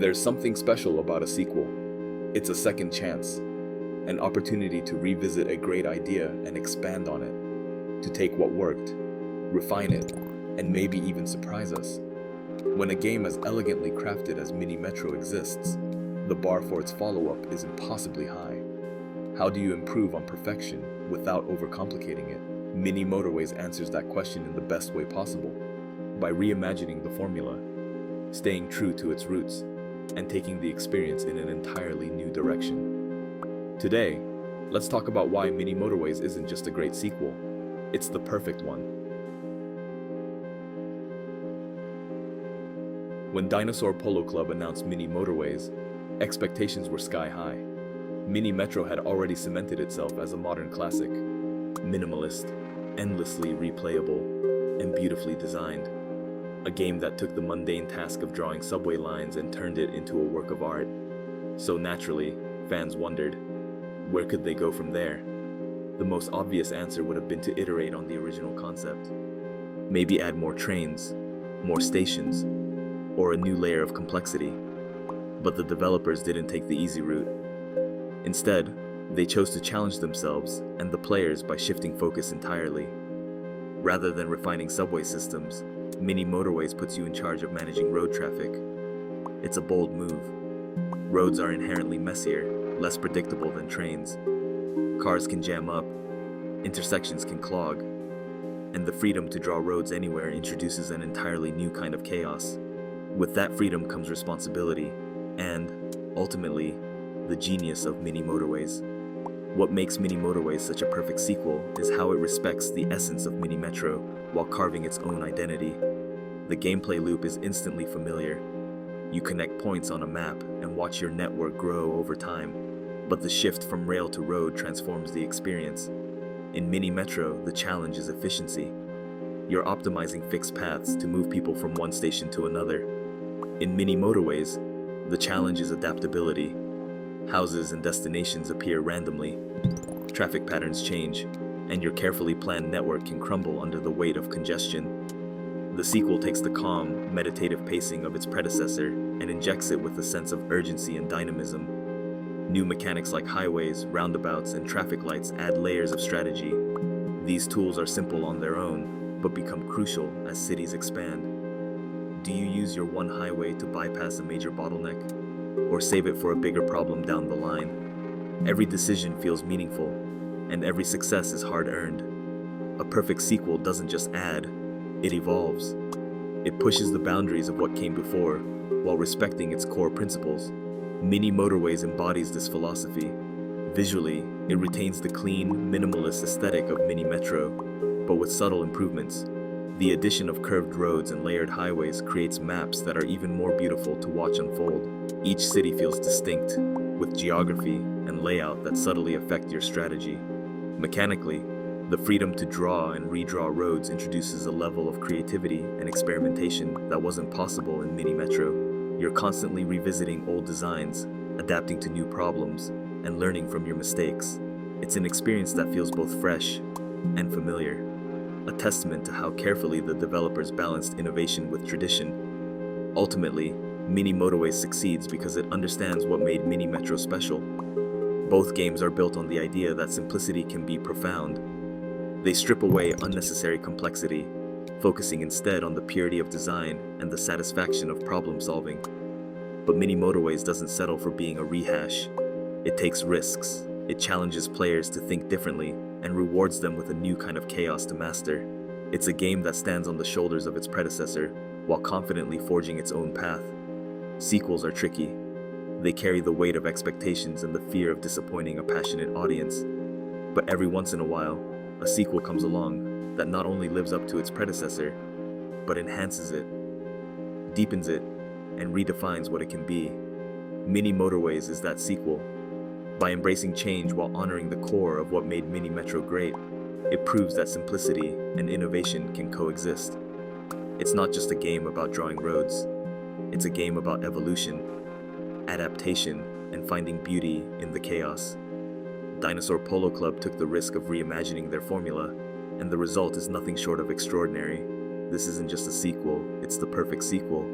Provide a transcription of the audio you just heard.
There's something special about a sequel. It's a second chance, an opportunity to revisit a great idea and expand on it, to take what worked, refine it, and maybe even surprise us. When a game as elegantly crafted as Mini Metro exists, the bar for its follow-up is impossibly high. How do you improve on perfection without overcomplicating it? Mini Motorways answers that question in the best way possible, by reimagining the formula, staying true to its roots, and taking the experience in an entirely new direction. Today, let's talk about why Mini Motorways isn't just a great sequel, it's the perfect one. When Dinosaur Polo Club announced Mini Motorways, expectations were sky high. Mini Metro had already cemented itself as a modern classic, minimalist, endlessly replayable, and beautifully designed. A game that took the mundane task of drawing subway lines and turned it into a work of art. So naturally, fans wondered, where could they go from there? The most obvious answer would have been to iterate on the original concept. Maybe add more trains, more stations, or a new layer of complexity. But the developers didn't take the easy route. Instead, they chose to challenge themselves and the players by shifting focus entirely. Rather than refining subway systems, Mini Motorways puts you in charge of managing road traffic. It's a bold move. Roads are inherently messier, less predictable than trains. Cars can jam up, intersections can clog, and the freedom to draw roads anywhere introduces an entirely new kind of chaos. With that freedom comes responsibility, and, ultimately, the genius of Mini Motorways. What makes Mini Motorways such a perfect sequel is how it respects the essence of Mini Metro while carving its own identity. The gameplay loop is instantly familiar. You connect points on a map and watch your network grow over time, but the shift from rail to road transforms the experience. In Mini Metro, the challenge is efficiency. You're optimizing fixed paths to move people from one station to another. In Mini Motorways, the challenge is adaptability. Houses and destinations appear randomly, traffic patterns change, and your carefully planned network can crumble under the weight of congestion. The sequel takes the calm, meditative pacing of its predecessor and injects it with a sense of urgency and dynamism. New mechanics like highways, roundabouts, and traffic lights add layers of strategy. These tools are simple on their own, but become crucial as cities expand. Do you use your one highway to bypass a major bottleneck? Or save it for a bigger problem down the line? Every decision feels meaningful, and every success is hard-earned. A perfect sequel doesn't just add, it evolves. It pushes the boundaries of what came before, while respecting its core principles. Mini Motorways embodies this philosophy. Visually, it retains the clean, minimalist aesthetic of Mini Metro, but with subtle improvements. The addition of curved roads and layered highways creates maps that are even more beautiful to watch unfold. Each city feels distinct, with geography and layout that subtly affect your strategy. Mechanically, the freedom to draw and redraw roads introduces a level of creativity and experimentation that wasn't possible in Mini Metro. You're constantly revisiting old designs, adapting to new problems, and learning from your mistakes. It's an experience that feels both fresh and familiar. A testament to how carefully the developers balanced innovation with tradition. Ultimately, Mini Motorways succeeds because it understands what made Mini Metro special. Both games are built on the idea that simplicity can be profound. They strip away unnecessary complexity, focusing instead on the purity of design and the satisfaction of problem solving. But Mini Motorways doesn't settle for being a rehash. It takes risks. It challenges players to think differently and rewards them with a new kind of chaos to master. It's a game that stands on the shoulders of its predecessor while confidently forging its own path. Sequels are tricky. They carry the weight of expectations and the fear of disappointing a passionate audience. But every once in a while, a sequel comes along that not only lives up to its predecessor, but enhances it, deepens it, and redefines what it can be. Mini Motorways is that sequel. By embracing change while honoring the core of what made Mini Metro great, it proves that simplicity and innovation can coexist. It's not just a game about drawing roads. It's a game about evolution, adaptation, and finding beauty in the chaos. Dinosaur Polo Club took the risk of reimagining their formula, and the result is nothing short of extraordinary. This isn't just a sequel, it's the perfect sequel.